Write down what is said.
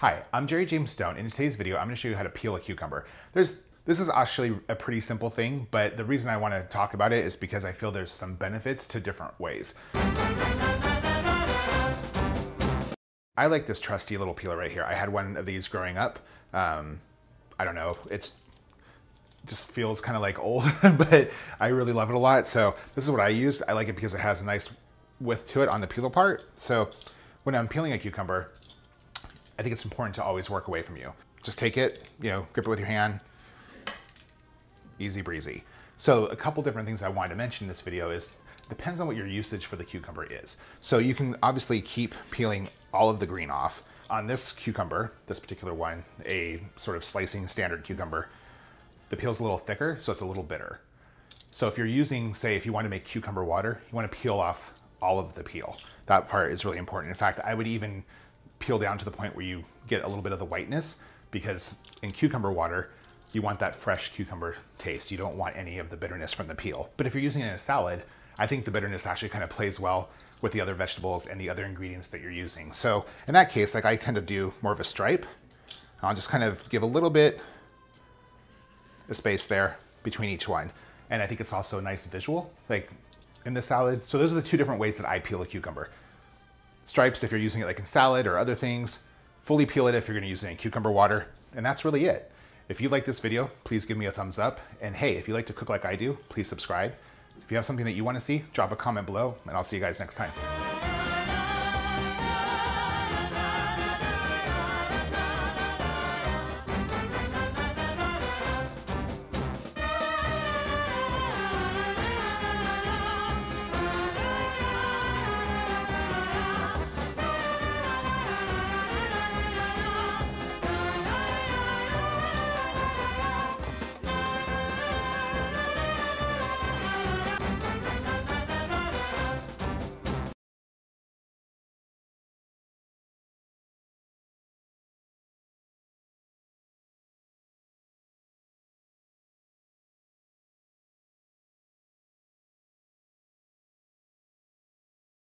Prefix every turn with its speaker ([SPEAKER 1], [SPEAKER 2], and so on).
[SPEAKER 1] Hi, I'm Jerry James Stone. In today's video, I'm going to show you how to peel a cucumber. This is actually a pretty simple thing, but the reason I want to talk about it is because I feel there's some benefits to different ways. I like this trusty little peeler right here. I had one of these growing up. I don't know, just feels kind of like old, but I really love it a lot. So this is what I used. I like it because it has a nice width to it on the peeler part. So when I'm peeling a cucumber, I think it's important to always work away from you. Just take it, grip it with your hand, easy breezy. So a couple different things I wanted to mention in this video is, depends on what your usage for the cucumber is. So you can obviously keep peeling all of the green off. On this cucumber, this particular one, a sort of slicing standard cucumber, the peel's a little thicker, so it's a little bitter. So if you're using, say, if you want to make cucumber water, you want to peel off all of the peel. That part is really important. In fact, I would even peel down to the point where you get a little bit of the whiteness, because in cucumber water, you want that fresh cucumber taste. You don't want any of the bitterness from the peel. But if you're using it in a salad, I think the bitterness actually kind of plays well with the other vegetables and the other ingredients that you're using. So in that case, like I tend to do more of a stripe. I'll just kind of give a little bit of space there between each one. And I think it's also a nice visual, like in the salad. So those are the two different ways that I peel a cucumber. Stripes if you're using it like in salad or other things, fully peel it if you're gonna use it in cucumber water, and that's really it. If you like this video, please give me a thumbs up, and hey, if you like to cook like I do, please subscribe. If you have something that you wanna see, drop a comment below, and I'll see you guys next time.